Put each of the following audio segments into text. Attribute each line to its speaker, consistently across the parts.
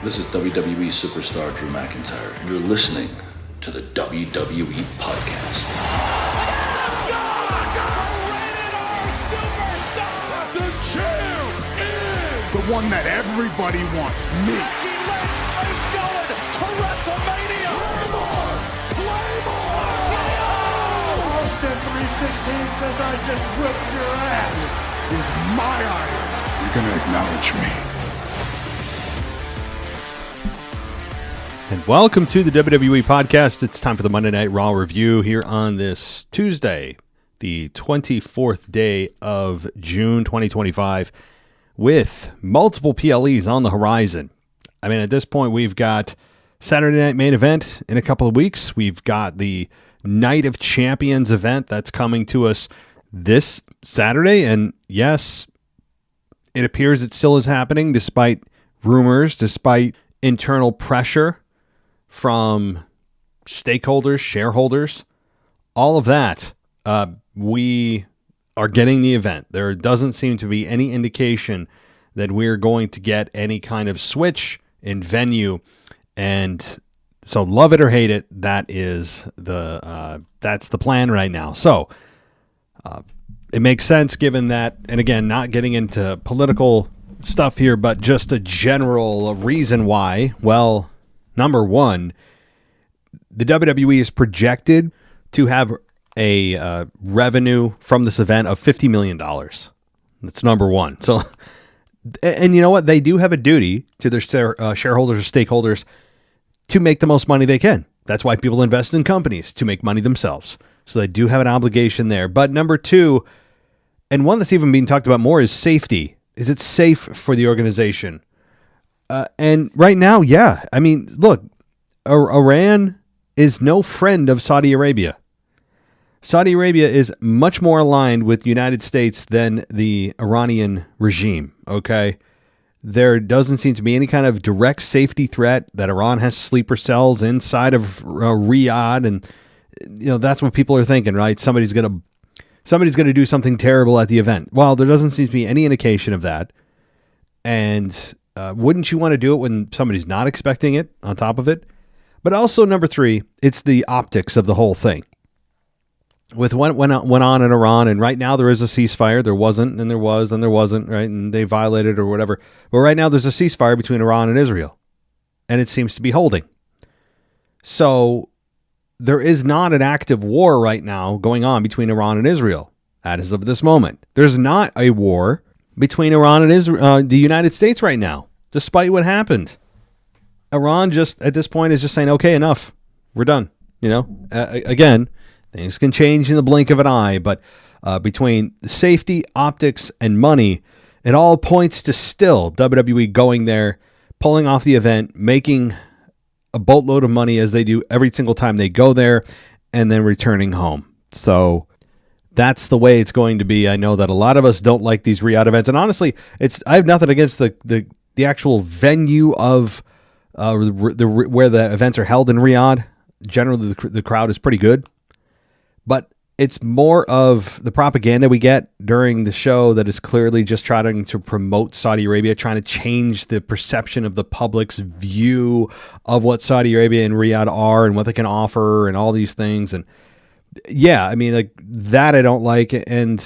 Speaker 1: This is WWE superstar Drew McIntyre, and you're listening to the WWE Podcast.
Speaker 2: The champ is
Speaker 3: the one that everybody wants, me.
Speaker 2: It's going to WrestleMania. Claymore!
Speaker 3: Austin 316 says I just whipped your ass. This is my iron. You're going to acknowledge me.
Speaker 4: And welcome to the WWE Podcast. It's time for the Monday Night Raw review here on this Tuesday, the 24th day of June 2025, with multiple PLEs on the horizon. I mean, at this point, we've got Saturday Night Main Event in a couple of weeks. We've got the Night of Champions event that's coming to us this Saturday. And yes, it appears it still is happening despite rumors, despite internal pressure from stakeholders, shareholders, all of that. We are getting the event. There doesn't seem to be any indication that we're going to get any kind of switch in venue. And so love it or hate it, that is that's the plan right now. So it makes sense given that, and again, not getting into political stuff here, but just a general reason why. Well, number one, the WWE is projected to have a revenue from this event of $50 million. That's number one. So, and you know what? They do have a duty to their shareholders or stakeholders to make the most money they can. That's why people invest in companies, to make money themselves. So they do have an obligation there. But number two, and one that's even being talked about more, is safety. Is it safe for the organization? And right now, yeah. I mean, look, Iran is no friend of Saudi Arabia. Saudi Arabia is much more aligned with the United States than the Iranian regime, okay? There doesn't seem to be any kind of direct safety threat that Iran has sleeper cells inside of Riyadh, and you know that's what people are thinking, right? Somebody's going to do something terrible at the event. Well, there doesn't seem to be any indication of that. And wouldn't you want to do it when somebody's not expecting it on top of it? But also, number three, it's the optics of the whole thing. With what went on in Iran, and right now there is a ceasefire. There wasn't, and there was, and there wasn't, right? And they violated or whatever. But right now there's a ceasefire between Iran and Israel. And it seems to be holding. So there is not an active war right now going on between Iran and Israel as of this moment. There's not a war between Iran and Israel, the United States right now, despite what happened. Iran just, at this point, is just saying, okay, enough. We're done. You know, again, things can change in the blink of an eye, but between safety, optics, and money, it all points to still WWE going there, pulling off the event, making a boatload of money as they do every single time they go there, and then returning home. So that's the way it's going to be. I know that a lot of us don't like these Riyadh events, and honestly, I have nothing against the actual venue of where the events are held in Riyadh. Generally, the crowd is pretty good, but it's more of the propaganda we get during the show that is clearly just trying to promote Saudi Arabia, trying to change the perception of the public's view of what Saudi Arabia and Riyadh are and what they can offer and all these things. And yeah, I mean, like that I don't like. And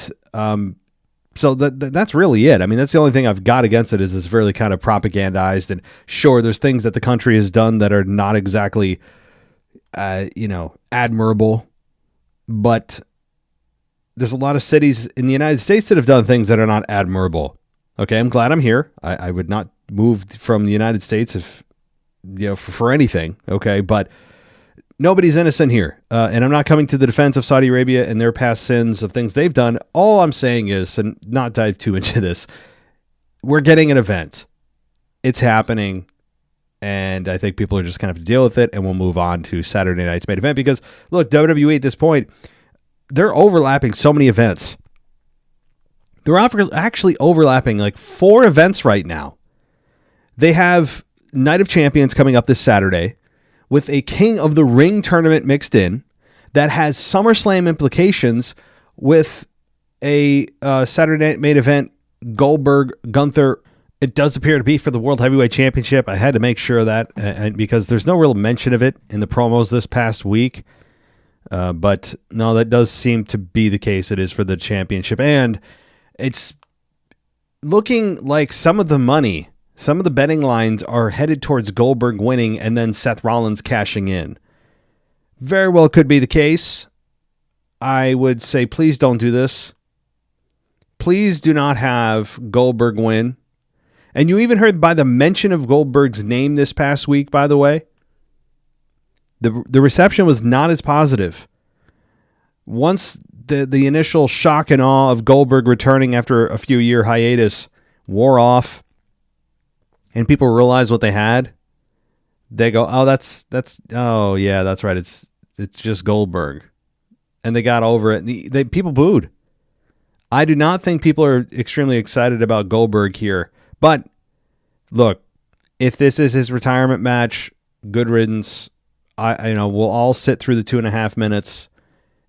Speaker 4: so that's really it. I mean, that's the only thing I've got against it is it's really kind of propagandized. And sure, there's things that the country has done that are not exactly, admirable. But there's a lot of cities in the United States that have done things that are not admirable. Okay, I'm glad I'm here. I would not move from the United States if, for anything. Okay, but nobody's innocent here. And I'm not coming to the defense of Saudi Arabia and their past sins of things they've done. All I'm saying is, and not dive too into this, we're getting an event. It's happening. And I think people are just going to have to deal with it, and we'll move on to Saturday night's main event because, look, WWE at this point, they're overlapping so many events. They're actually overlapping like 4 events right now. They have Night of Champions coming up this Saturday with a King of the Ring tournament mixed in that has SummerSlam implications with a Saturday night main event, Goldberg, Gunther, It does appear to be for the World Heavyweight Championship. I had to make sure of that and because there's no real mention of it in the promos this past week. But no, that does seem to be the case. It is for the championship. And it's looking like some of the money, some of the betting lines are headed towards Goldberg winning and then Seth Rollins cashing in. Very well could be the case. I would say, please don't do this. Please do not have Goldberg win. And you even heard by the mention of Goldberg's name this past week, by the way, the reception was not as positive. Once the initial shock and awe of Goldberg returning after a few year hiatus wore off and people realized what they had, they go, oh, that's right. It's just Goldberg. And they got over it. People booed. I do not think people are extremely excited about Goldberg here. But look, if this is his retirement match, good riddance. We'll all sit through the 2.5 minutes.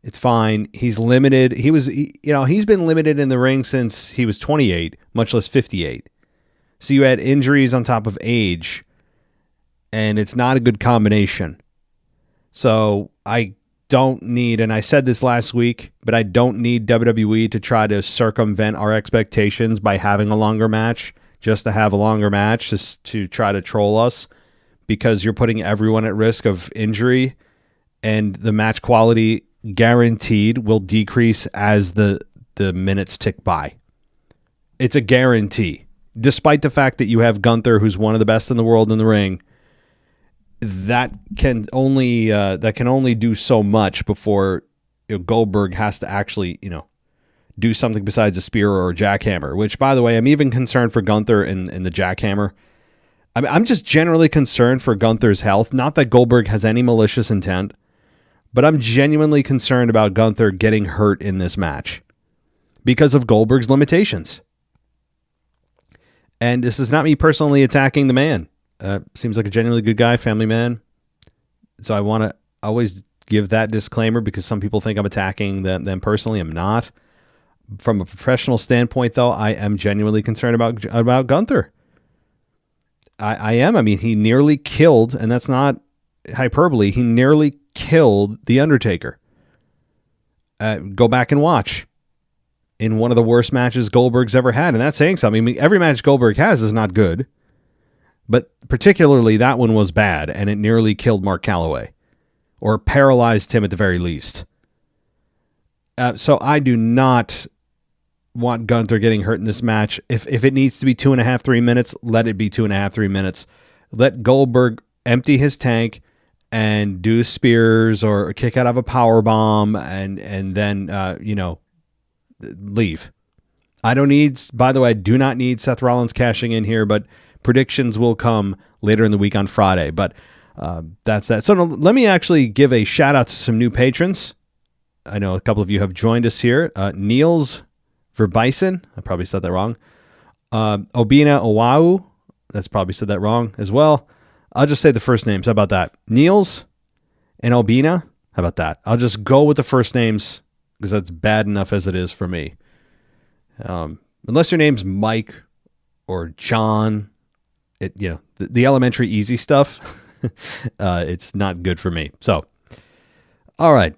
Speaker 4: It's fine. He's limited. He's been limited in the ring since he was 28, much less 58. So you had injuries on top of age, and it's not a good combination. So I don't need, and I said this last week, but I don't need WWE to try to circumvent our expectations by having a longer match. Just to have a longer match, just to try to troll us, because you're putting everyone at risk of injury, and the match quality guaranteed will decrease as the minutes tick by. It's a guarantee. Despite the fact that you have Gunther, who's one of the best in the world in the ring, that can only do so much before Goldberg has to actually do something besides a spear or a jackhammer, which, by the way, I'm even concerned for Gunther in the jackhammer. I'm just generally concerned for Gunther's health. Not that Goldberg has any malicious intent, but I'm genuinely concerned about Gunther getting hurt in this match because of Goldberg's limitations. And this is not me personally attacking the man. Seems like a genuinely good guy, family man. So I want to always give that disclaimer because some people think I'm attacking them personally. I'm not. From a professional standpoint, though, I am genuinely concerned about Gunther. I am. I mean, he nearly killed, and that's not hyperbole, he nearly killed The Undertaker. Go back and watch. In one of the worst matches Goldberg's ever had, and that's saying something. I mean, every match Goldberg has is not good, but particularly that one was bad, and it nearly killed Mark Calloway, or paralyzed him at the very least. So I do not want Gunther getting hurt in this match. If it needs to be 2.5, 3 minutes, let it be 2.5, 3 minutes. Let Goldberg empty his tank and do spears or kick out of a power bomb and then leave. I do not need Seth Rollins cashing in here, but predictions will come later in the week on Friday. But that's that. So let me actually give a shout out to some new patrons. I know a couple of you have joined us here. Niels Verbison, I probably said that wrong. Obina Oahu, that's probably said that wrong as well. I'll just say the first names. How about that? Niels and Obina. How about that? I'll just go with the first names because that's bad enough as it is for me. Unless your name's Mike or John, the elementary easy stuff, it's not good for me. So, all right.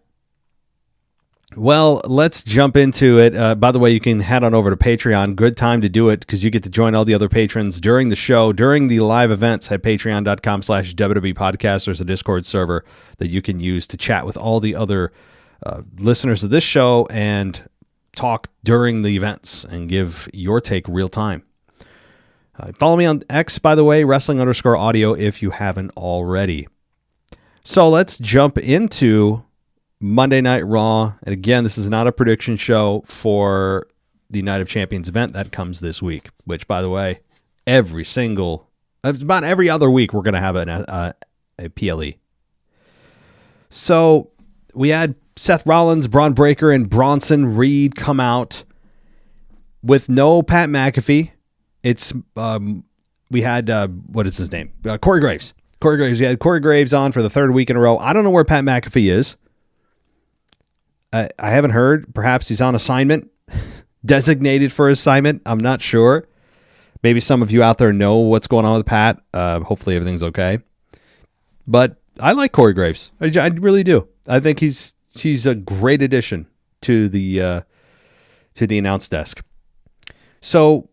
Speaker 4: Well, let's jump into it. By the way, you can head on over to Patreon. Good time to do it because you get to join all the other patrons during the show, during the live events at patreon.com/WWE podcast. There's a Discord server that you can use to chat with all the other listeners of this show and talk during the events and give your take real time. Follow me on X, by the way, wrestling_audio if you haven't already. So let's jump into Monday Night Raw. And again, this is not a prediction show for the Night of Champions event that comes this week, which, by the way, about every other week, we're going to have a PLE. So we had Seth Rollins, Braun Breaker, and Bronson Reed come out with no Pat McAfee. It's we had what is his name? Corey Graves. We had Corey Graves on for the third week in a row. I don't know where Pat McAfee is. I haven't heard. Perhaps he's on assignment, designated for assignment. I'm not sure. Maybe some of you out there know what's going on with Pat. Hopefully everything's okay. But I like Corey Graves. I really do. I think he's a great addition to the announce desk. So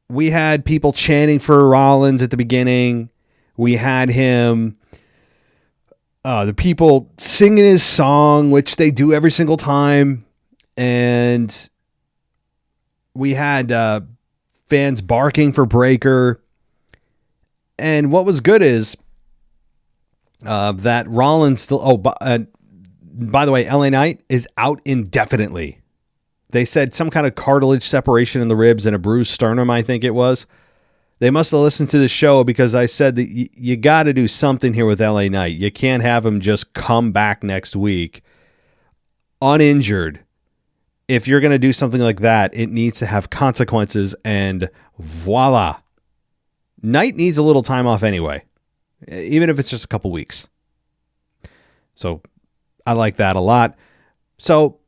Speaker 4: we had people chanting for Rollins at the beginning. We had him, the people singing his song, which they do every single time. And we had fans barking for Breaker. And what was good is that Rollins still... by the way, LA Knight is out indefinitely. They said some kind of cartilage separation in the ribs and a bruised sternum, I think it was. They must have listened to the show because I said that you got to do something here with LA Knight. You can't have him just come back next week uninjured. If you're going to do something like that, it needs to have consequences, and voila. Knight needs a little time off anyway, even if it's just a couple weeks. So I like that a lot. So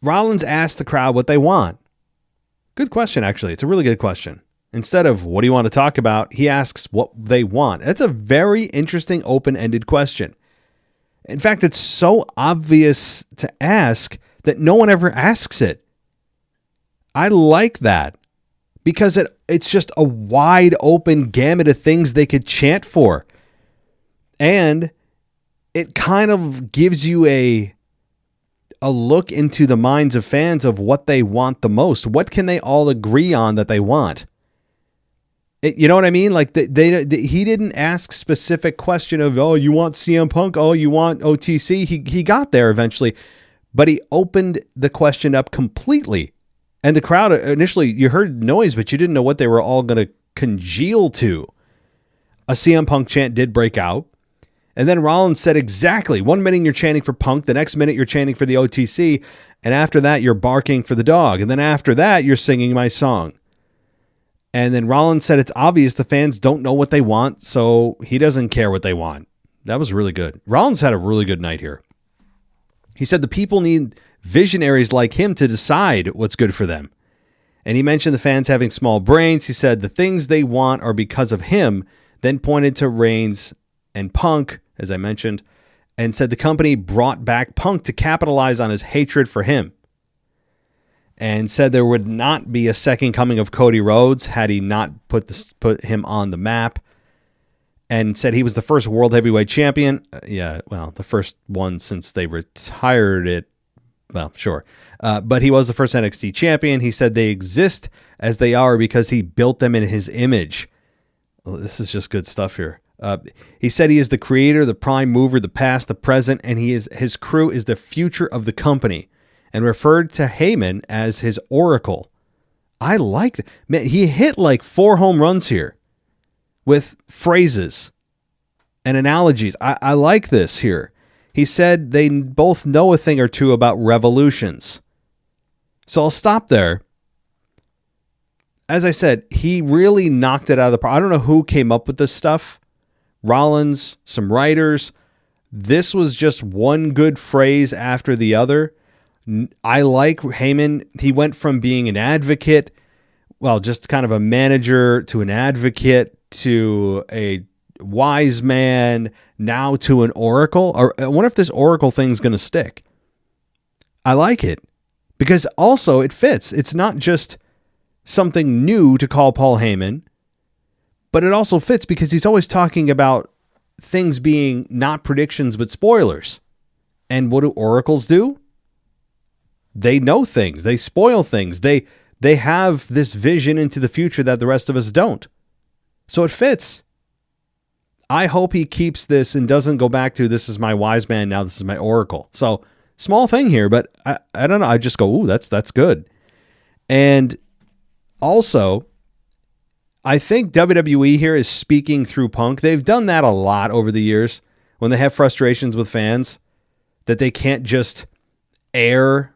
Speaker 4: Rollins asked the crowd what they want. Good question, actually. It's a really good question. Instead of what do you want to talk about, he asks what they want. That's a very interesting, open-ended question. In fact, it's so obvious to ask that no one ever asks it. I like that because it's just a wide open gamut of things they could chant for. And it kind of gives you a look into the minds of fans of what they want the most. What can they all agree on that they want? You know what I mean? Like he didn't ask specific question of, oh, you want CM Punk? Oh, you want OTC? He got there eventually, but he opened the question up completely. And the crowd initially, you heard noise, but you didn't know what they were all going to congeal to. A CM Punk chant did break out. And then Rollins said exactly, 1 minute you're chanting for Punk, the next minute you're chanting for the OTC, and after that you're barking for the dog, and then after that you're singing my song. And then Rollins said it's obvious the fans don't know what they want, so he doesn't care what they want. That was really good. Rollins had a really good night here. He said the people need visionaries like him to decide what's good for them. And he mentioned the fans having small brains. He said the things they want are because of him, then pointed to Reigns and Punk, as I mentioned, and said the company brought back Punk to capitalize on his hatred for him. And said there would not be a second coming of Cody Rhodes had he not put him on the map. And said he was the first World Heavyweight Champion. The first one since they retired it. Well, sure. But he was the first NXT champion. He said they exist as they are because he built them in his image. Well, this is just good stuff here. He said he is the creator, the prime mover, the past, the present, and his crew is the future of the company, and referred to Heyman as his oracle. I like that. Man, he hit like 4 home runs here with phrases and analogies. I like this here. He said they both know a thing or two about revolutions. So I'll stop there. As I said, he really knocked it out of the park. I don't know who came up with this stuff. Rollins, some writers. This was just one good phrase after the other. I like Heyman. He went from being an advocate, well, just kind of a manager, to an advocate, to a wise man, now to an oracle. Or I wonder if this oracle thing's going to stick. I like it because also it fits. It's not just something new to call Paul Heyman, but it also fits because he's always talking about things being not predictions, but spoilers. And what do oracles do? They know things. They spoil things. They have this vision into the future that the rest of us don't. So it fits. I hope he keeps this and doesn't go back to this is my wise man, now this is my oracle. So small thing here, but I don't know. I just go, ooh, that's good. And also, I think WWE here is speaking through Punk. They've done that a lot over the years when they have frustrations with fans that they can't just air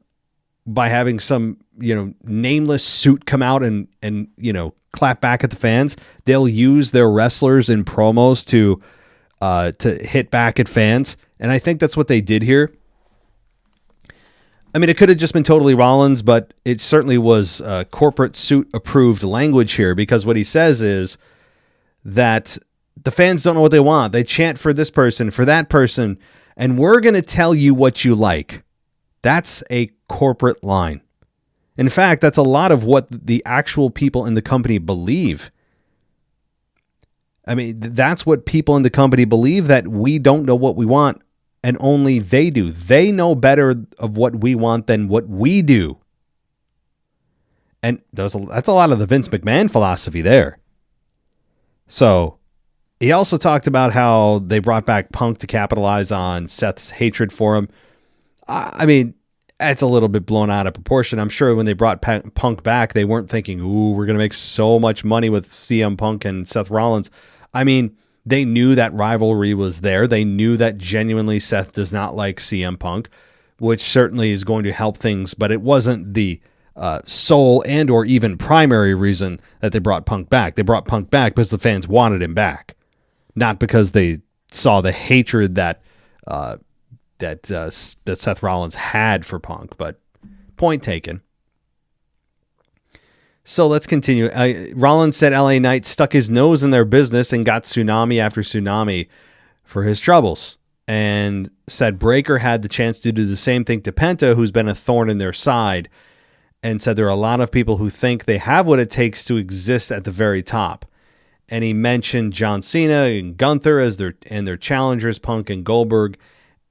Speaker 4: by having some, nameless suit come out and clap back at the fans. They'll use their wrestlers in promos to hit back at fans. And I think that's what they did here. I mean, it could have just been totally Rollins, but it certainly was corporate suit approved language here, because what he says is that the fans don't know what they want. They chant for this person, for that person, and we're going to tell you what you like. That's a corporate line. In fact, that's a lot of what the actual people in the company believe. I mean, that's what people in the company believe, that we don't know what we want, and only they do. They know better of what we want than what we do. And that's a lot of the Vince McMahon philosophy there. So he also talked about how they brought back Punk to capitalize on Seth's hatred for him. I mean, it's a little bit blown out of proportion. I'm sure when they brought Punk back, they weren't thinking, ooh, we're going to make so much money with CM Punk and Seth Rollins. I mean, they knew that rivalry was there. They knew that genuinely Seth does not like CM Punk, which certainly is going to help things, but it wasn't the sole and or even primary reason that they brought Punk back. They brought Punk back because the fans wanted him back, not because they saw the hatred that Seth Rollins had for Punk. But point taken. So let's continue. Rollins said LA Knight stuck his nose in their business and got tsunami after tsunami for his troubles, and said Breakker had the chance to do the same thing to Penta, who's been a thorn in their side, and said there are a lot of people who think they have what it takes to exist at the very top. And he mentioned John Cena and Gunther as their challengers, Punk and Goldberg,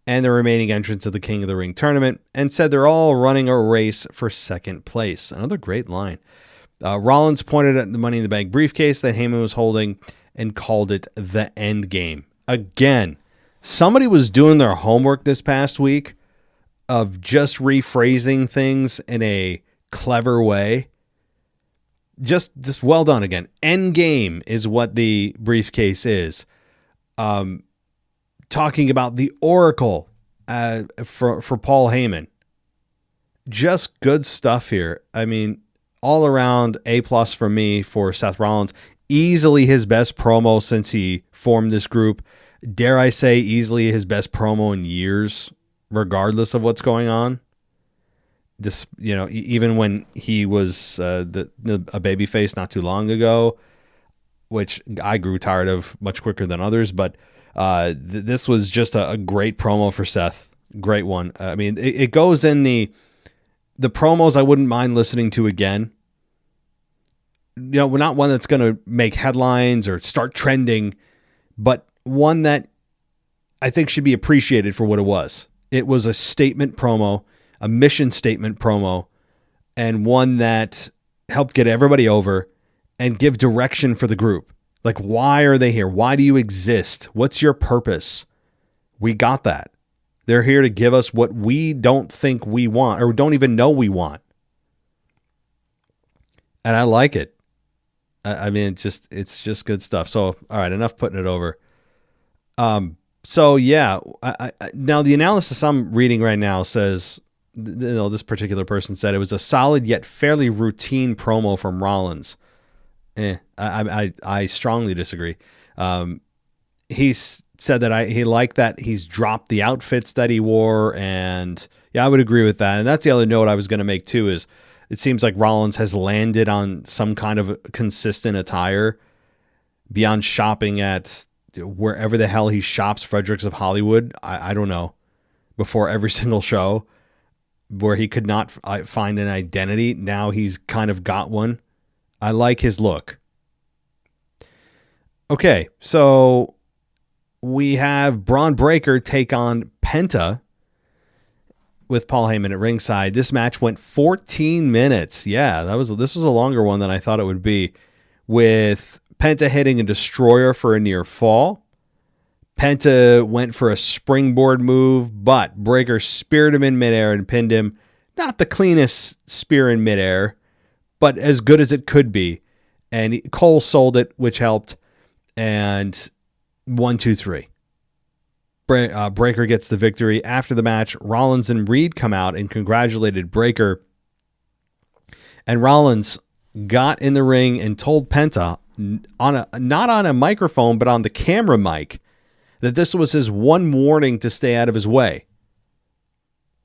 Speaker 4: and the remaining entrants of the King of the Ring tournament, and said they're all running a race for second place. Another great line. Rollins pointed at the Money in the Bank briefcase that Heyman was holding and called it the end game. Again, somebody was doing their homework this past week of just rephrasing things in a clever way. Just well done again. End game is what the briefcase is. Talking about the Oracle for Paul Heyman. Just good stuff here. I mean, all around A+ for me for Seth Rollins. Easily his best promo since he formed this group. Dare I say, easily his best promo in years, regardless of what's going on. Just, even when he was a babyface not too long ago, which I grew tired of much quicker than others, but this was just a great promo for Seth. Great one. I mean, it goes in the promos I wouldn't mind listening to again. Not one that's going to make headlines or start trending, but one that I think should be appreciated for what it was. It was a statement promo, a mission statement promo, and one that helped get everybody over and give direction for the group. Like, why are they here? Why do you exist? What's your purpose? We got that. They're here to give us what we don't think we want or don't even know we want. And I like it. I mean, it's just good stuff. So, all right, enough putting it over. So yeah, now the analysis I'm reading right now says, this particular person said it was a solid yet fairly routine promo from Rollins. I strongly disagree. He's said that he liked that he's dropped the outfits that he wore, and yeah, I would agree with that. And that's the other note I was going to make too, is it seems like Rollins has landed on some kind of consistent attire beyond shopping at wherever the hell he shops, Fredericks of Hollywood. I don't know, before every single show where he could not find an identity. Now he's kind of got one. I like his look. Okay, so we have Braun Breaker take on Penta with Paul Heyman at ringside. This match went 14 minutes. Yeah, this was a longer one than I thought it would be, with Penta hitting a destroyer for a near fall. Penta went for a springboard move, but Breaker speared him in midair and pinned him. Not the cleanest spear in midair, but as good as it could be. And Cole sold it, which helped. And 1, 2, 3. Breaker gets the victory. After the match, Rollins and Reed come out and congratulated Breaker. And Rollins got in the ring and told Penta, not on a microphone, but on the camera mic, that this was his one warning to stay out of his way.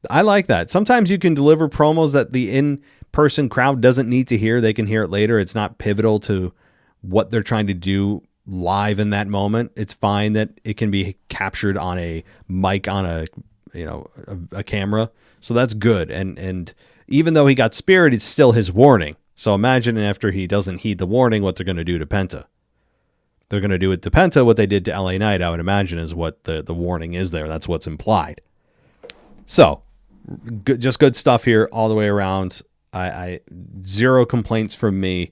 Speaker 4: I like that. Sometimes you can deliver promos that the in-person crowd doesn't need to hear. They can hear it later. It's not pivotal to what they're trying to do live in that moment. It's fine that it can be captured on a mic on a camera. So that's good. And even though he got speared, it's still his warning. So imagine after he doesn't heed the warning, what they're going to do to Penta. They're going to do it to Penta what they did to LA Knight, I would imagine, is what the warning is there. That's what's implied. So, just good stuff here all the way around. I zero complaints from me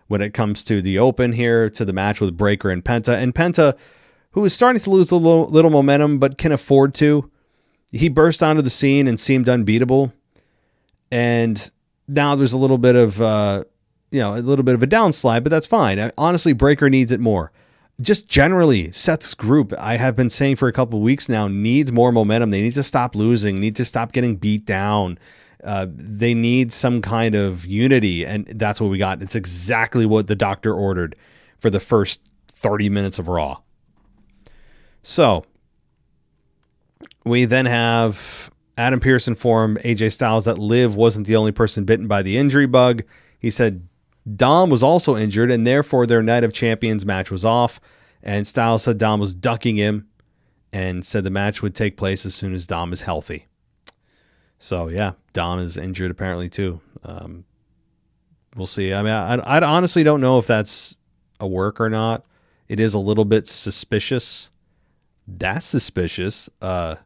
Speaker 4: when it comes to the open here, to the match with Breakker and Penta. And Penta, who is starting to lose a little momentum, but can afford to. He burst onto the scene and seemed unbeatable. And now there's a little bit of a downslide, but that's fine. Honestly, Breakker needs it more. Just generally, Seth's group, I have been saying for a couple of weeks now, needs more momentum. They need to stop losing, need to stop getting beat down. They need some kind of unity, and that's what we got. It's exactly what the doctor ordered for the first 30 minutes of Raw. So, we then have Adam Pearce informed AJ Styles that Liv wasn't the only person bitten by the injury bug. He said Dom was also injured, and therefore their Night of Champions match was off. And Styles said Dom was ducking him and said the match would take place as soon as Dom is healthy. So, yeah, Dom is injured apparently too. We'll see. I mean, I honestly don't know if that's a work or not. It is a little bit suspicious. That's suspicious. I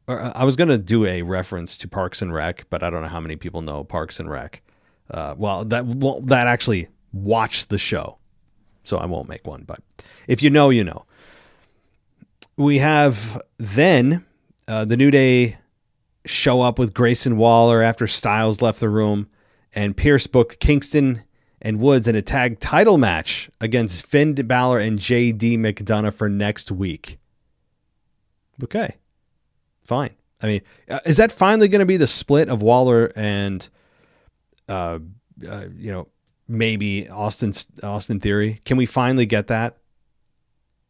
Speaker 4: was going to do a reference to Parks and Rec, but I don't know how many people know Parks and Rec. That actually watched the show, so I won't make one. But if you know, you know. We have then the New Day show up with Grayson Waller after Styles left the room, and Pierce booked Kingston and Woods in a tag title match against Finn Balor and J.D. McDonough for next week. Okay, fine. I mean, is that finally going to be the split of Waller and maybe Austin Theory? Can we finally get that?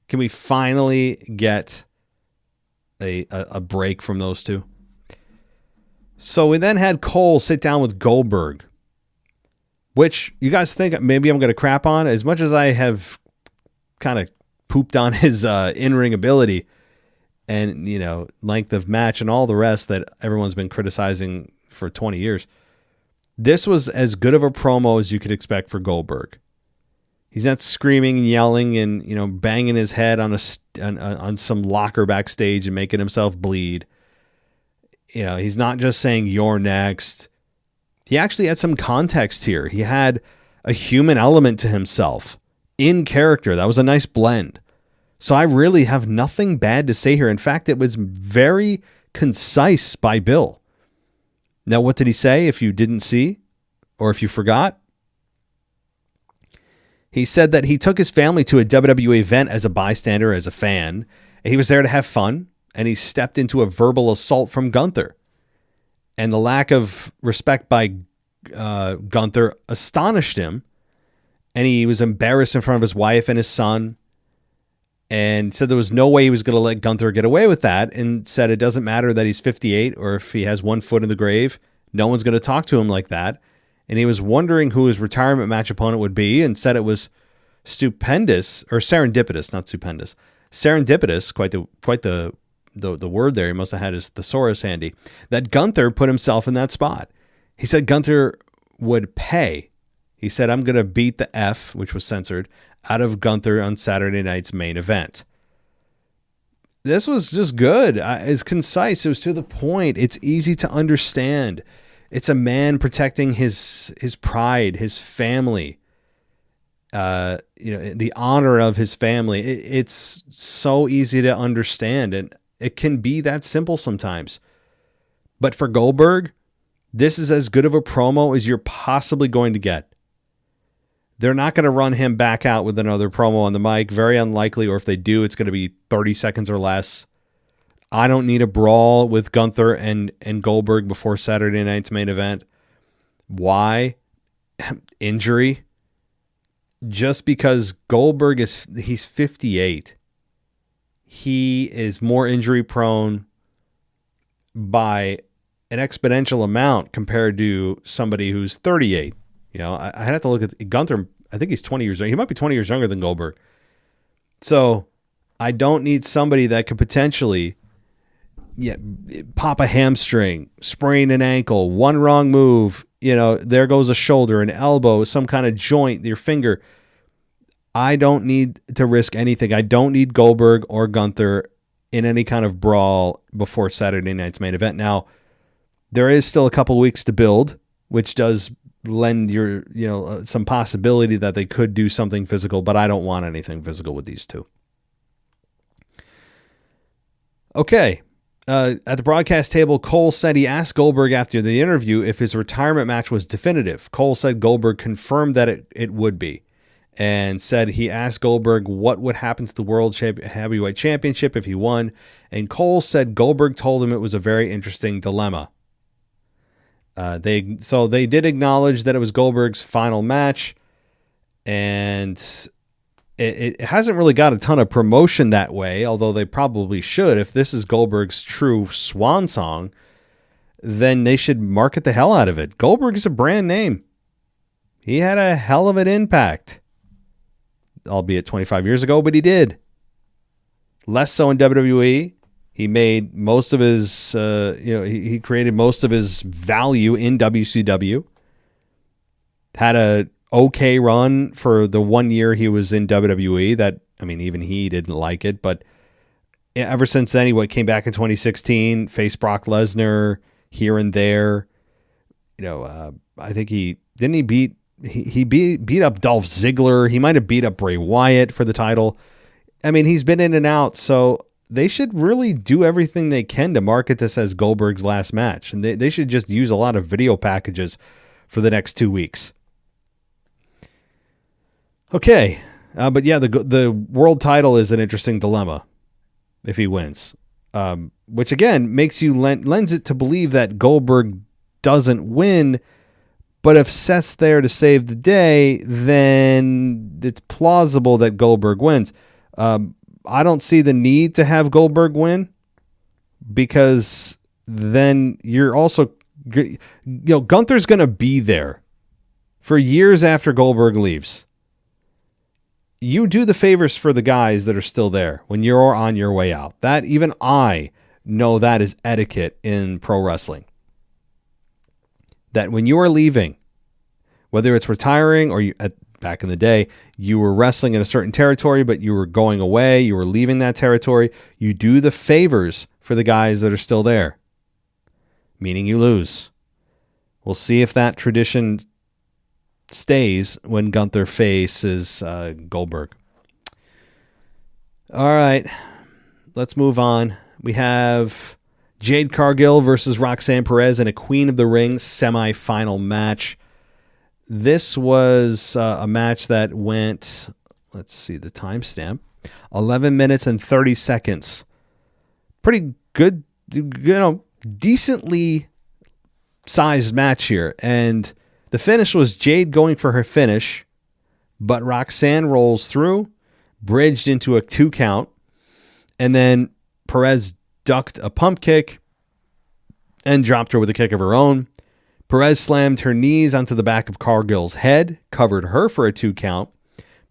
Speaker 4: Can we finally get a break from those two? So we then had Cole sit down with Goldberg, which you guys think maybe I'm going to crap on. As much as I have kind of pooped on his in-ring ability and, length of match and all the rest that everyone's been criticizing for 20 years, this was as good of a promo as you could expect for Goldberg. He's not screaming and yelling and, banging his head on some locker backstage and making himself bleed. He's not just saying you're next. He actually had some context here. He had a human element to himself in character. That was a nice blend. So I really have nothing bad to say here. In fact, it was very concise by Bill. Now, what did he say if you didn't see or if you forgot? He said that he took his family to a WWE event as a bystander, as a fan. And he was there to have fun, and he stepped into a verbal assault from Gunther. And the lack of respect by Gunther astonished him, and he was embarrassed in front of his wife and his son, and said there was no way he was going to let Gunther get away with that, and said it doesn't matter that he's 58 or if he has one foot in the grave, no one's going to talk to him like that. And he was wondering who his retirement match opponent would be, and said it was serendipitous, not stupendous. Serendipitous, quite the word there. He must have had his thesaurus handy. That Gunther put himself in that spot. He said Gunther would pay. He said, I'm going to beat the F, which was censored, out of Gunther on Saturday night's main event. This was just good. It's concise. It was to the point. It's easy to understand. It's a man protecting his pride, his family, the honor of his family. It's so easy to understand, and it can be that simple sometimes. But for Goldberg, this is as good of a promo as you're possibly going to get. They're not going to run him back out with another promo on the mic. Very unlikely, or if they do, it's going to be 30 seconds or less. I don't need a brawl with Gunther and Goldberg before Saturday night's main event. Why? Injury. Just because Goldberg he's 58. He is more injury prone. by an exponential amount compared to somebody who's 38. You know, I had to look at Gunther. I think he's 20 years younger. He might be 20 years younger than Goldberg. So I don't need somebody that could potentially pop a hamstring, sprain an ankle, one wrong move, there goes a shoulder, an elbow, some kind of joint, your finger. I don't need to risk anything. I don't need Goldberg or Gunther in any kind of brawl before Saturday night's main event. Now, there is still a couple weeks to build, which does lend some possibility that they could do something physical, but I don't want anything physical with these two. Okay. At the broadcast table, Cole said he asked Goldberg after the interview if his retirement match was definitive. Cole said Goldberg confirmed that it would be, and said he asked Goldberg what would happen to the World Heavyweight Championship if he won, and Cole said Goldberg told him it was a very interesting dilemma. They did acknowledge that it was Goldberg's final match, and it hasn't really got a ton of promotion that way, although they probably should. If this is Goldberg's true swan song, then they should market the hell out of it. Goldberg is a brand name. He had a hell of an impact, albeit 25 years ago, but he did. Less so in WWE. He made most of his, he created most of his value in WCW. Had a okay run for the 1 year he was in WWE. Even he didn't like it, but ever since then, he came back in 2016, faced Brock Lesnar here and there. I think he beat up Dolph Ziggler. He might have beat up Bray Wyatt for the title. He's been in and out, so they should really do everything they can to market this as Goldberg's last match. And they should just use a lot of video packages for the next 2 weeks. Okay. But yeah, the world title is an interesting dilemma if he wins, which again makes you lends it to believe that Goldberg doesn't win. But if Seth's there to save the day, then it's plausible that Goldberg wins. I don't see the need to have Goldberg win, because then you're also, Gunther's going to be there for years after Goldberg leaves. You do the favors for the guys that are still there when you're on your way out. That even I know that is etiquette in pro wrestling. That when you are leaving, whether it's retiring or back in the day, you were wrestling in a certain territory, but you were going away, you were leaving that territory, you do the favors for the guys that are still there, meaning you lose. We'll see if that tradition stays when Gunther faces Goldberg. All right, let's move on. We have Jade Cargill versus Roxanne Perez in a Queen of the Ring semifinal match. This was a match that went, let's see the timestamp, 11 minutes and 30 seconds. Pretty good, decently sized match here. And the finish was Jade going for her finish, but Roxanne rolls through, bridged into a 2 count, and then Perez ducked a pump kick and dropped her with a kick of her own. Perez slammed her knees onto the back of Cargill's head, covered her for a 2 count.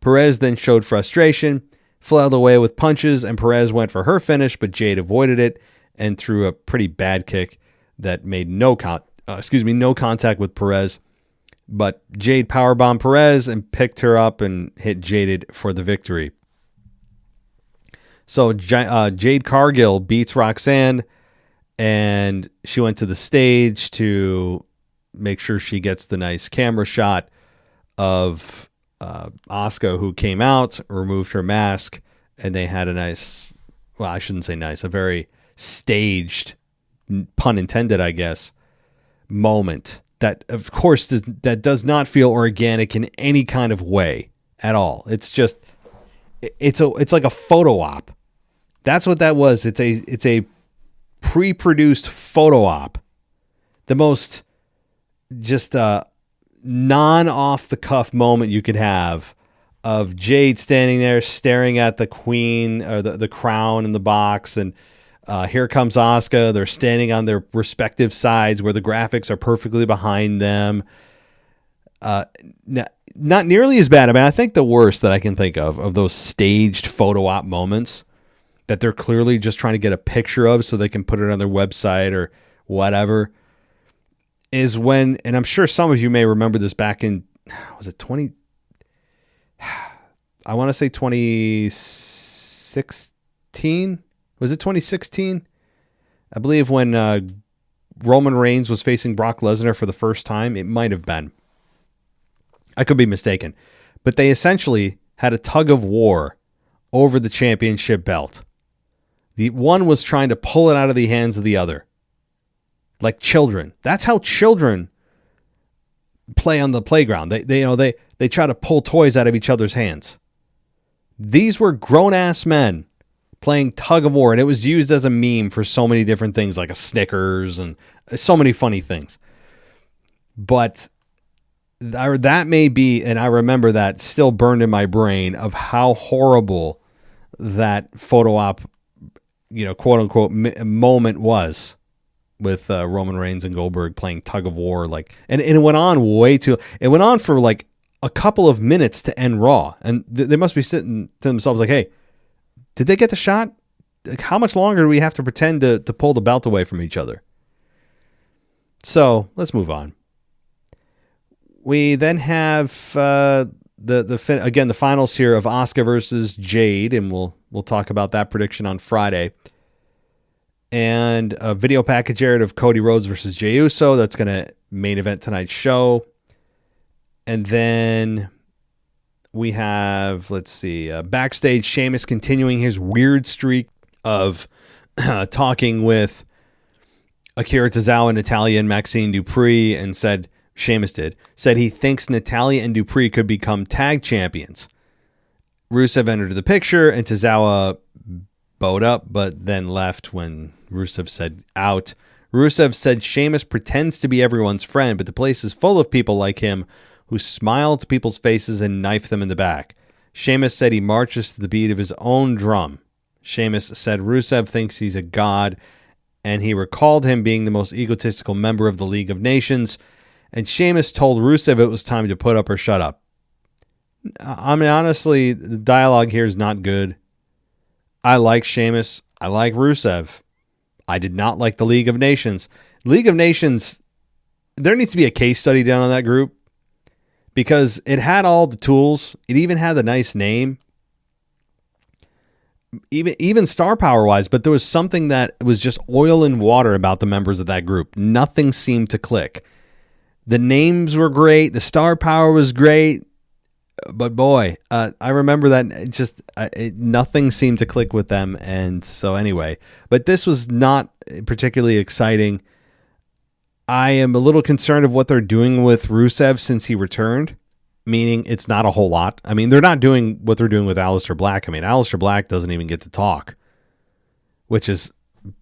Speaker 4: Perez then showed frustration, flailed away with punches, and Perez went for her finish, but Jade avoided it and threw a pretty bad kick that made no contact with Perez. But Jade powerbombed Perez and picked her up and hit Jaded for the victory. So Jade Cargill beats Roxanne, and she went to the stage to make sure she gets the nice camera shot of Asuka, who came out, removed her mask, and they had a nice, well, I shouldn't say nice, a very staged, pun intended, I guess, moment that, of course, that does not feel organic in any kind of way at all. It's just, it's like a photo op. That's what that was. It's a pre-produced photo op. The most just non-off-the-cuff moment you could have of Jade standing there staring at the queen or the crown in the box, and Here comes Asuka. They're standing on their respective sides where the graphics are perfectly behind them. Not nearly as bad. I mean, I think the worst that I can think of those staged photo op moments that they're clearly just trying to get a picture of so they can put it on their website or whatever, is when, and I'm sure some of you may remember this back in, was it 20? I want to say 2016. Was it 2016? I believe when Roman Reigns was facing Brock Lesnar for the first time. It might have been. I could be mistaken. But they essentially had a tug of war over the championship belt. The one was trying to pull it out of the hands of the other. Like children. That's how children play on the playground. They try to pull toys out of each other's hands. These were grown-ass men playing tug of war, and it was used as a meme for so many different things, like a Snickers and so many funny things. But that may be, and I remember that still burned in my brain, of how horrible that photo op, quote unquote moment was with Roman Reigns and Goldberg playing tug of war. And it went on it went on for like a couple of minutes to end Raw. And they must be sitting to themselves like, hey, did they get the shot? Like, how much longer do we have to pretend to pull the belt away from each other? So let's move on. We then have the finals here of Asuka versus Jade, and we'll talk about that prediction on Friday. And a video package aired of Cody Rhodes versus Jey Uso. That's going to main event tonight's show. And then we have, backstage, Sheamus continuing his weird streak of talking with Akira Tozawa, Natalya, and Maxine Dupree, and Sheamus said he thinks Natalya and Dupree could become tag champions. Rusev entered the picture, and Tozawa bowed up, but then left when Rusev said out. Rusev said Sheamus pretends to be everyone's friend, but the place is full of people like him who smile to people's faces and knife them in the back. Sheamus said he marches to the beat of his own drum. Sheamus said Rusev thinks he's a god, and he recalled him being the most egotistical member of the League of Nations. And Sheamus told Rusev it was time to put up or shut up. I mean, honestly, the dialogue here is not good. I like Sheamus. I like Rusev. I did not like the League of Nations. League of Nations, there needs to be a case study done on that group because it had all the tools. It even had the nice name. Even star power wise, but there was something that was just oil and water about the members of that group. Nothing seemed to click. The names were great. The star power was great. But boy, I remember that nothing seemed to click with them. And so anyway, but this was not particularly exciting. I am a little concerned of what they're doing with Rusev since he returned, meaning it's not a whole lot. I mean, they're not doing what they're doing with Aleister Black. I mean, Aleister Black doesn't even get to talk, which is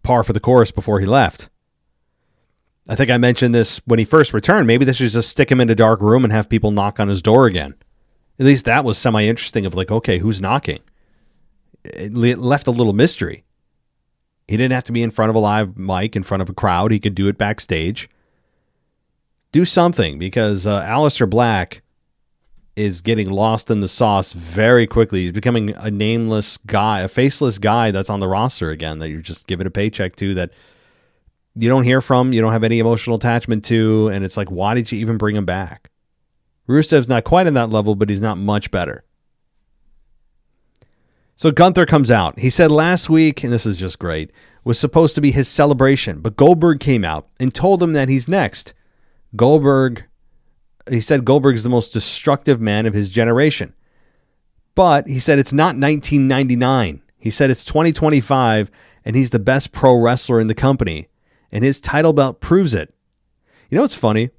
Speaker 4: par for the course before he left. I think I mentioned this when he first returned. Maybe they should just stick him in a dark room and have people knock on his door again. At least that was semi-interesting of like, okay, who's knocking? It left a little mystery. He didn't have to be in front of a live mic, in front of a crowd. He could do it backstage. Do something, because Aleister Black is getting lost in the sauce very quickly. He's becoming a nameless guy, a faceless guy that's on the roster again, that you're just giving a paycheck to, that you don't hear from, you don't have any emotional attachment to, and it's like, why did you even bring him back? Rusev's not quite on that level, but he's not much better. So Gunther comes out. He said last week, and this is just great, was supposed to be his celebration, but Goldberg came out and told him that he's next. He said Goldberg's the most destructive man of his generation. But he said it's not 1999. He said it's 2025, and he's the best pro wrestler in the company. And his title belt proves it. You know what's funny?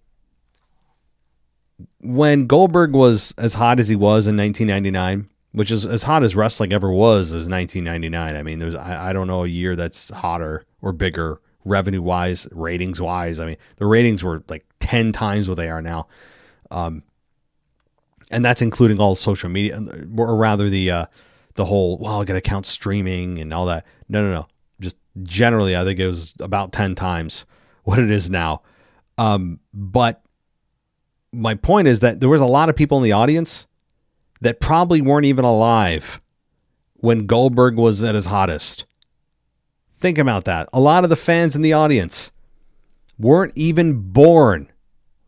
Speaker 4: When Goldberg was as hot as he was in 1999, which is as hot as wrestling ever was as 1999. I mean, I don't know a year that's hotter or bigger revenue-wise, ratings-wise. I mean, the ratings were like 10 times what they are now. And that's including all social media, or rather the whole, well, I got to count streaming and all that. No. just generally, I think it was about 10 times what it is now. But my point is that there was a lot of people in the audience that probably weren't even alive when Goldberg was at his hottest. Think about that. A lot of the fans in the audience weren't even born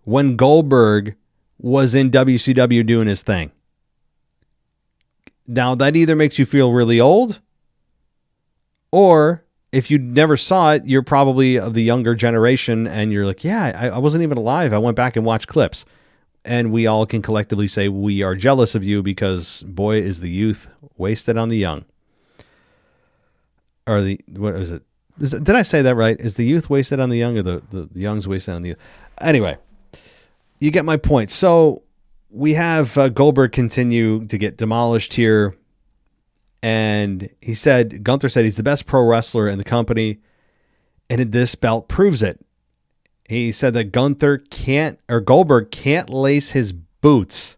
Speaker 4: when Goldberg was in WCW doing his thing. Now, that either makes you feel really old, or if you never saw it, you're probably of the younger generation and you're like, yeah, I wasn't even alive. I went back and watched clips. And we all can collectively say we are jealous of you because, boy, is the youth wasted on the young. Or what is it? Did I say that right? Is the youth wasted on the young, or the young's wasted on the youth? Anyway, you get my point. So we have Goldberg continue to get demolished here. And Gunther said he's the best pro wrestler in the company. And this belt proves it. He said that Goldberg can't lace his boots.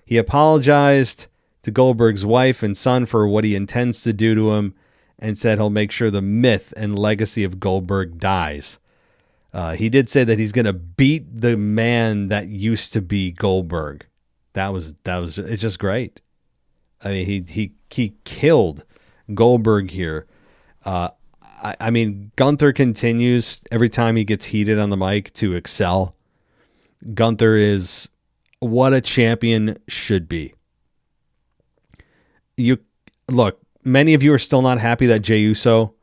Speaker 4: He apologized to Goldberg's wife and son for what he intends to do to him, and said he'll make sure the myth and legacy of Goldberg dies. He did say that he's going to beat the man that used to be Goldberg. It's just great. I mean, he killed Goldberg here. I mean, Gunther continues every time he gets heated on the mic to excel. Gunther is what a champion should be. Look, many of you are still not happy that Jey Uso,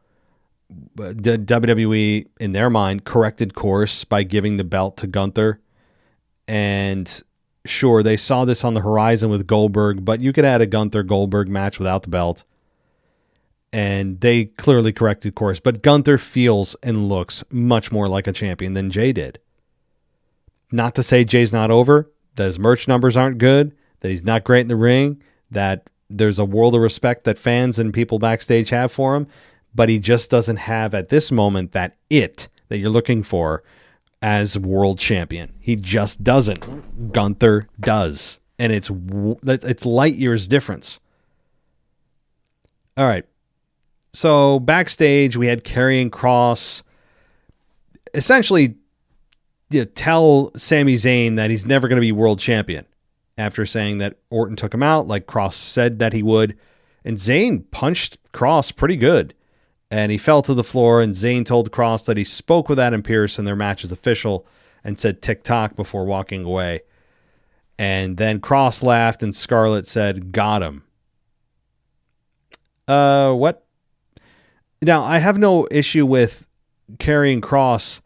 Speaker 4: WWE, in their mind, corrected course by giving the belt to Gunther. And sure, they saw this on the horizon with Goldberg, but you could add a Gunther-Goldberg match without the belt. And they clearly corrected course. But Gunther feels and looks much more like a champion than Jey did. Not to say Jey's not over, that his merch numbers aren't good, that he's not great in the ring, that there's a world of respect that fans and people backstage have for him, but he just doesn't have at this moment that you're looking for as world champion. He just doesn't. Gunther does. And it's light years difference. All right. So backstage, we had Karrion Kross essentially tell Sami Zayn that he's never going to be world champion after saying that Orton took him out like Kross said that he would. And Zayn punched Kross pretty good. And he fell to the floor, and Zayn told Kross that he spoke with Adam Pearce and their match is official and said tick-tock before walking away. And then Kross laughed and Scarlett said, got him. What? Now, I have no issue with Karrion Kross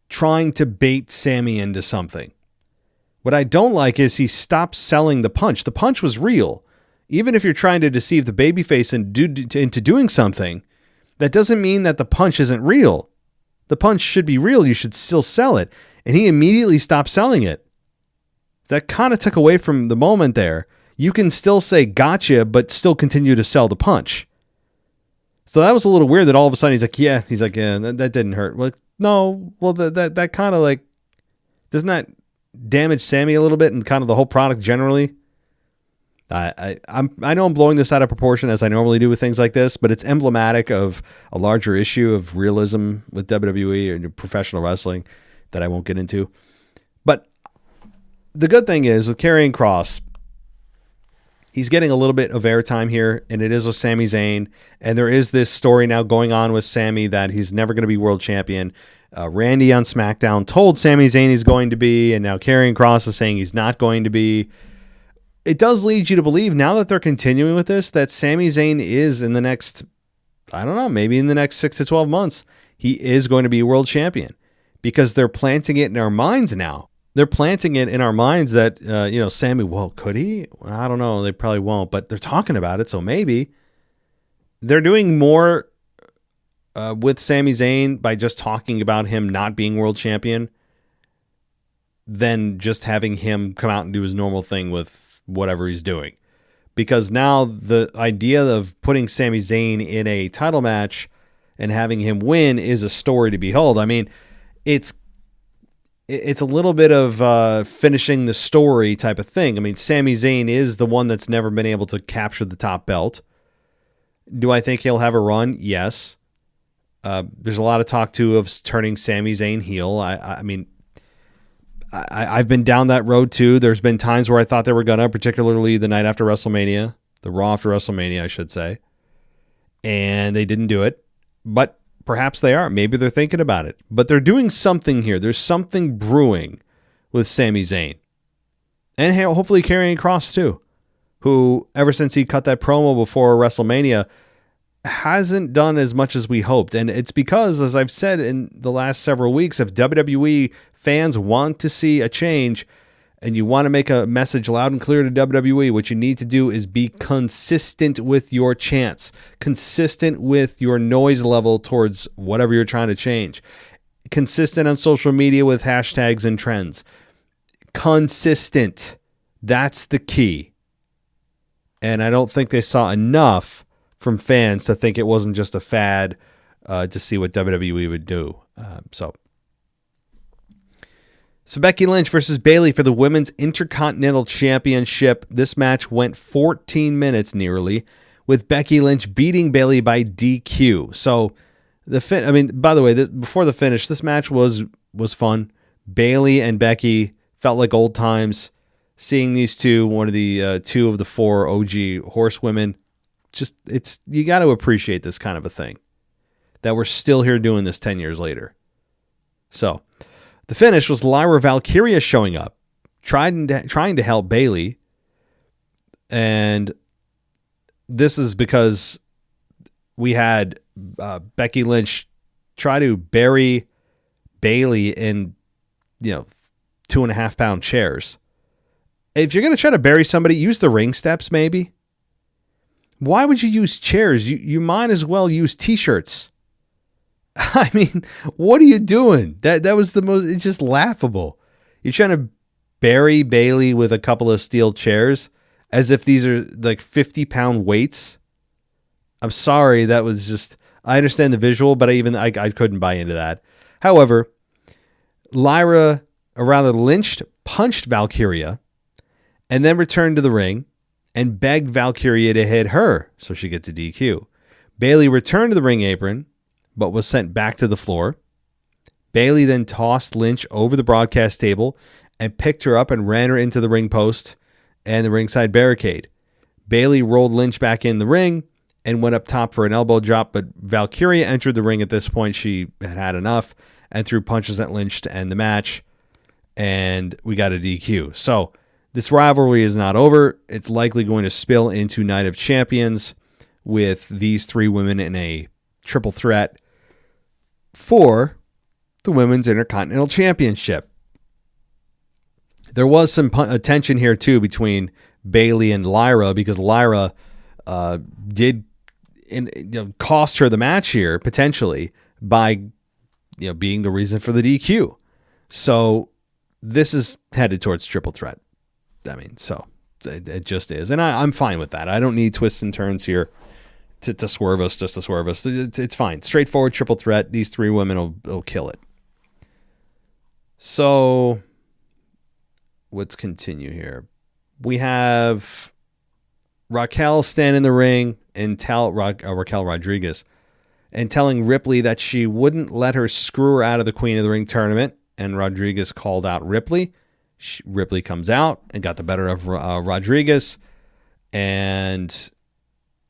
Speaker 4: trying to bait Sami into something. What I don't like is he stopped selling the punch. The punch was real. Even if you're trying to deceive the babyface into doing something, that doesn't mean that the punch isn't real. The punch should be real. You should still sell it. And he immediately stopped selling it. That kind of took away from the moment there. You can still say gotcha, but still continue to sell the punch. So that was a little weird that all of a sudden he's like, yeah, that didn't hurt. Well, no, well, that kind of like, doesn't that damage Sami a little bit and kind of the whole product generally? I know I'm blowing this out of proportion as I normally do with things like this, but it's emblematic of a larger issue of realism with WWE and professional wrestling that I won't get into. But the good thing is with Karrion Kross, he's getting a little bit of airtime here, and it is with Sami Zayn. And there is this story now going on with Sami that he's never going to be world champion. Randy on SmackDown told Sami Zayn he's going to be, and now Karrion Kross is saying he's not going to be. It does lead you to believe, now that they're continuing with this, that Sami Zayn is in the next, I don't know, maybe in the next 6 to 12 months, he is going to be world champion. Because they're planting it in our minds now. They're planting it in our minds that, Sami, well, could he? I don't know. They probably won't, but they're talking about it, so maybe. They're doing more with Sami Zayn by just talking about him not being world champion than just having him come out and do his normal thing with whatever he's doing. Because now the idea of putting Sami Zayn in a title match and having him win is a story to behold. I mean, it's a little bit of finishing the story type of thing. I mean, Sami Zayn is the one that's never been able to capture the top belt. Do I think he'll have a run? Yes. There's a lot of talk, too, of turning Sami Zayn heel. I mean, I've been down that road, too. There's been times where I thought they were going to, particularly the night after WrestleMania, the Raw after WrestleMania, I should say. And they didn't do it. But perhaps they are. Maybe they're thinking about it. But they're doing something here. There's something brewing with Sami Zayn. And hopefully carrying across, too. Who, ever since he cut that promo before WrestleMania, hasn't done as much as we hoped. And it's because, as I've said in the last several weeks, if WWE fans want to see a change and you want to make a message loud and clear to WWE, what you need to do is be consistent with your chants, consistent with your noise level towards whatever you're trying to change, consistent on social media with hashtags and trends. Consistent. That's the key. And I don't think they saw enough from fans to think it wasn't just a fad to see what WWE would do. So Becky Lynch versus Bayley for the Women's Intercontinental Championship. This match went 14 minutes nearly, with Becky Lynch beating Bayley by DQ. So by the way, before the finish, this match was fun. Bayley and Becky felt like old times. Seeing these two, one of the two of the four OG horsewomen, you got to appreciate this kind of a thing, that we're still here doing this 10 years later. So the finish was Lyra Valkyria showing up, trying to help Bayley. And this is because we had Becky Lynch try to bury Bayley in, 2.5 pound chairs. If you're going to try to bury somebody, use the ring steps maybe. Why would you use chairs? You might as well use t-shirts. I mean, what are you doing? That was it's just laughable. You're trying to bury Bayley with a couple of steel chairs as if these are like 50-pound weights. I'm sorry, that was just, I understand the visual, but I couldn't buy into that. However, Lynch punched Valkyria and then returned to the ring and begged Valkyria to hit her so she gets a DQ. Bayley returned to the ring apron, but was sent back to the floor. Bayley then tossed Lynch over the broadcast table and picked her up and ran her into the ring post and the ringside barricade. Bayley rolled Lynch back in the ring and went up top for an elbow drop, but Valkyria entered the ring at this point. She had enough and threw punches at Lynch to end the match, and we got a DQ. So this rivalry is not over. It's likely going to spill into Night of Champions with these three women in a triple threat for the Women's Intercontinental Championship. There was some tension here, too, between Bayley and Lyra, because Lyra did cost her the match here, potentially, by being the reason for the DQ. So this is headed towards triple threat. I mean, so it just is. And I'm fine with that. I don't need twists and turns here to swerve us, just to swerve us. It's fine. Straightforward triple threat. These three women will kill it. So let's continue here. We have Raquel stand in the ring and tell Raquel Rodriguez and telling Ripley that she wouldn't let her screw her out of the Queen of the Ring tournament. And Rodriguez called out Ripley. Ripley comes out and got the better of Rodriguez. And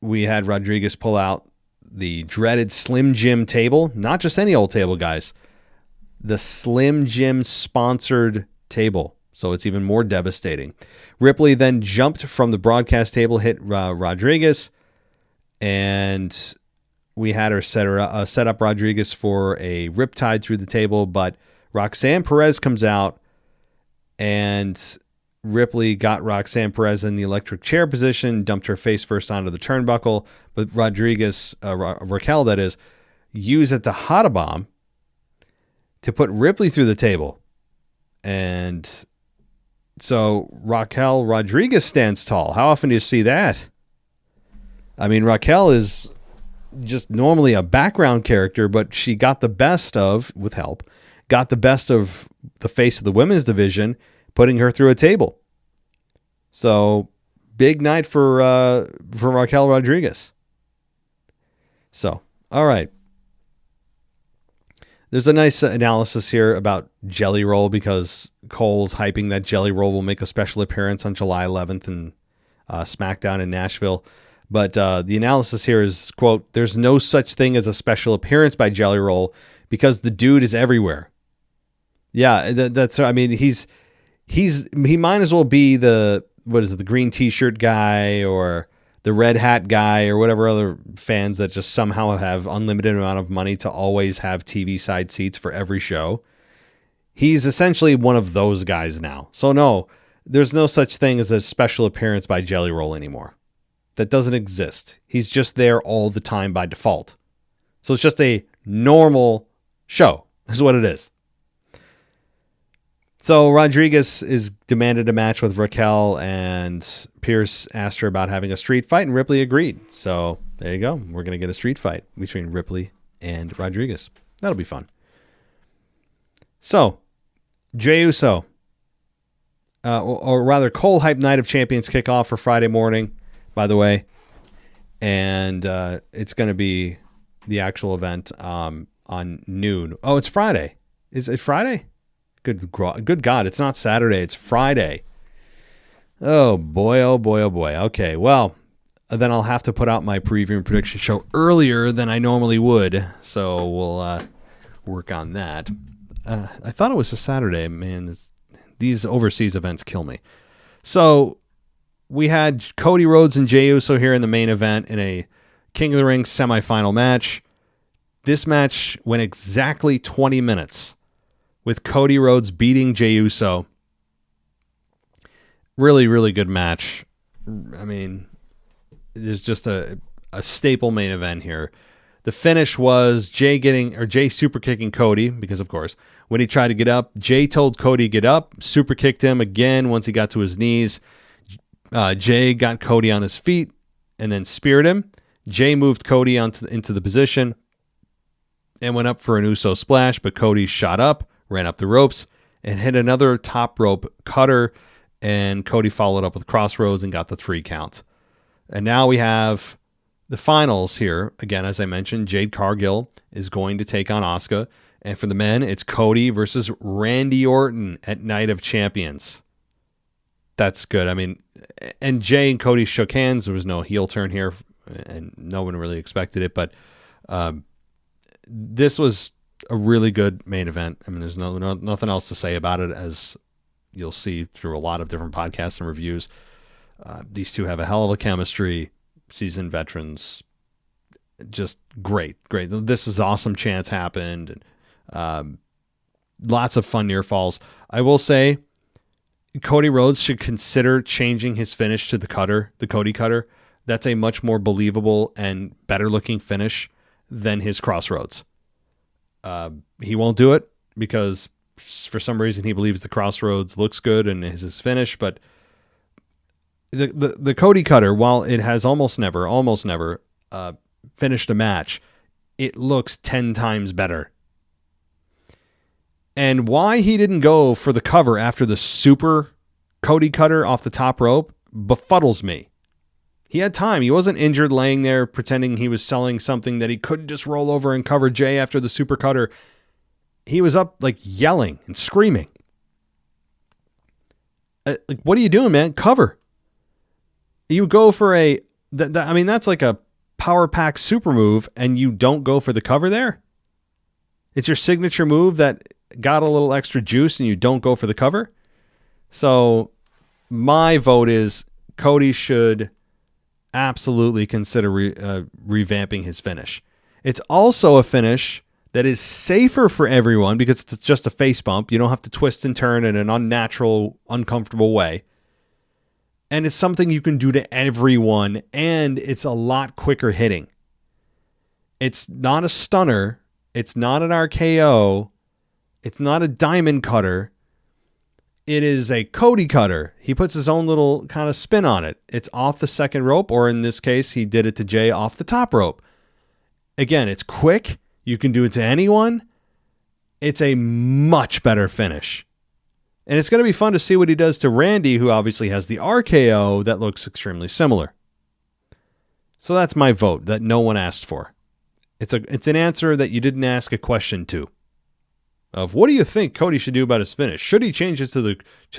Speaker 4: we had Rodriguez pull out the dreaded Slim Jim table. Not just any old table, guys. The Slim Jim sponsored table. So it's even more devastating. Ripley then jumped from the broadcast table, hit Rodriguez. And we had her set up Rodriguez for a riptide through the table. But Roxanne Perez comes out. And Ripley got Roxanne Perez in the electric chair position, dumped her face first onto the turnbuckle, but Raquel, that is, used it to hot a bomb to put Ripley through the table. And so Raquel Rodriguez stands tall. How often do you see that? I mean, Raquel is just normally a background character, but she got the best of, with help, got the best of the face of the women's division, putting her through a table. So big night for Raquel Rodriguez. So, all right. There's a nice analysis here about Jelly Roll because Cole's hyping that Jelly Roll will make a special appearance on July 11th in SmackDown in Nashville. But the analysis here is, quote, "There's no such thing as a special appearance by Jelly Roll because the dude is everywhere." Yeah, that's. I mean, he might as well be the green T-shirt guy or the red hat guy or whatever other fans that just somehow have unlimited amount of money to always have TV side seats for every show. He's essentially one of those guys now. So no, there's no such thing as a special appearance by Jelly Roll anymore. That doesn't exist. He's just there all the time by default. So it's just a normal show, is what it is. So Rodriguez is demanded a match with Raquel, and Pierce asked her about having a street fight, and Ripley agreed. So there you go. We're going to get a street fight between Ripley and Rodriguez. That'll be fun. So Jey Uso, or rather Cole Hype Night of Champions kickoff for Friday morning, by the way. And it's going to be the actual event on noon. Oh, it's Friday. Is it Friday? Good God, it's not Saturday, it's Friday. Oh boy, oh boy, oh boy. Okay, well, then I'll have to put out my preview and prediction show earlier than I normally would, so we'll work on that. I thought it was a Saturday, man. These overseas events kill me. So we had Cody Rhodes and Jey Uso here in the main event in a King of the Ring semifinal match. This match went exactly 20 minutes. With Cody Rhodes beating Jey Uso. Really, really good match. I mean, there's just a staple main event here. The finish was Jey super kicking Cody, because of course, when he tried to get up, Jey told Cody to get up, super kicked him again once he got to his knees. Jey got Cody on his feet and then speared him. Jey moved Cody into the position and went up for an Uso splash, but Cody shot up, ran up the ropes, and hit another top rope cutter, and Cody followed up with crossroads and got the 3 count. And now we have the finals here. Again, as I mentioned, Jade Cargill is going to take on Asuka. And for the men, it's Cody versus Randy Orton at Night of Champions. That's good. I mean, and Jey and Cody shook hands. There was no heel turn here, and no one really expected it. But this was a really good main event. I mean, there's nothing else to say about it, as you'll see through a lot of different podcasts and reviews. These two have a hell of a chemistry, seasoned veterans, just great. This is awesome chance happened. Lots of fun near falls. I will say Cody Rhodes should consider changing his finish to the Cody cutter. That's a much more believable and better looking finish than his crossroads. He won't do it because for some reason he believes the crossroads looks good and is his finish, but the Cody cutter, while it has almost never finished a match, it looks 10 times better. And why he didn't go for the cover after the super Cody cutter off the top rope befuddles me. He had time. He wasn't injured laying there pretending he was selling something that he couldn't just roll over and cover Jey after the super cutter. He was up like yelling and screaming. Like, what are you doing, man? Cover. You go for that's like a power pack super move and you don't go for the cover there? It's your signature move that got a little extra juice and you don't go for the cover? So my vote is Cody should absolutely consider revamping his finish. It's also a finish that is safer for everyone because it's just a face bump. You don't have to twist and turn in an unnatural, uncomfortable way. And it's something you can do to everyone, and it's a lot quicker hitting. It's not a stunner. It's not an RKO. It's not a diamond cutter. It is a Cody cutter. He puts his own little kind of spin on it. It's off the second rope, or in this case, he did it to Jey off the top rope. Again, it's quick. You can do it to anyone. It's a much better finish. And it's going to be fun to see what he does to Randy, who obviously has the RKO that looks extremely similar. So that's my vote that no one asked for. It's an answer that you didn't ask a question to. of what do you think Cody should do about his finish? Should he change it to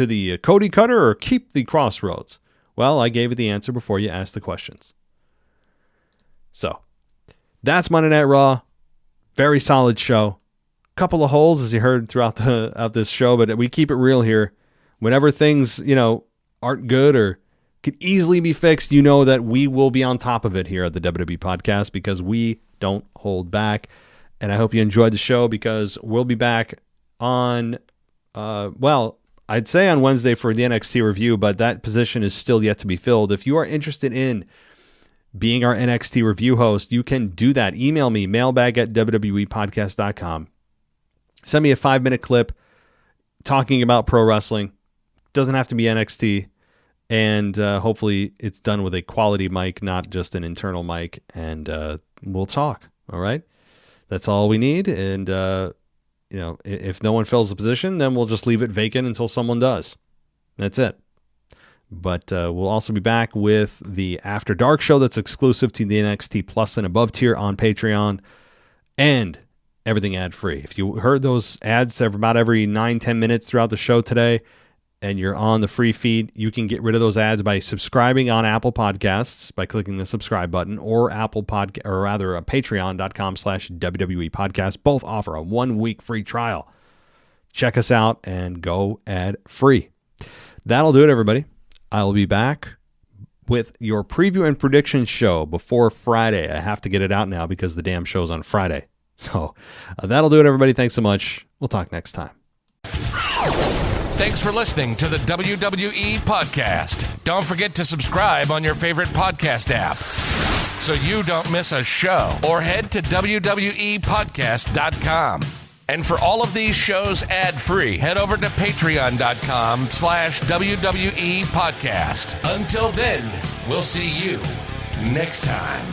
Speaker 4: the Cody Cutter or keep the Crossroads? Well, I gave it the answer before you asked the questions. So that's Monday Night Raw. Very solid show. Couple of holes, as you heard throughout this show, but we keep it real here. Whenever things, aren't good or could easily be fixed, you know that we will be on top of it here at the WWE Podcast because we don't hold back. And I hope you enjoyed the show because we'll be back on, I'd say on Wednesday for the NXT review, but that position is still yet to be filled. If you are interested in being our NXT review host, you can do that. Email me, mailbag@wwepodcast.com. Send me a 5-minute clip talking about pro wrestling. Doesn't have to be NXT. And hopefully it's done with a quality mic, not just an internal mic. And we'll talk. All right. That's all we need. And, if no one fills the position, then we'll just leave it vacant until someone does. That's it. But we'll also be back with the After Dark show that's exclusive to the NXT Plus and Above tier on Patreon. And everything ad-free. If you heard those ads about every 9-10 minutes throughout the show today, and you're on the free feed, you can get rid of those ads by subscribing on Apple Podcasts by clicking the subscribe button, or patreon.com/WWE Podcast. Both offer a 1-week free trial. Check us out and go ad-free. That'll do it, everybody. I'll be back with your preview and prediction show before Friday. I have to get it out now because the damn show's on Friday. So that'll do it, everybody. Thanks so much. We'll talk next time.
Speaker 5: Thanks for listening to the WWE Podcast. Don't forget to subscribe on your favorite podcast app so you don't miss a show, or head to WWEpodcast.com. And for all of these shows ad-free, head over to patreon.com/WWE Podcast. Until then, we'll see you next time.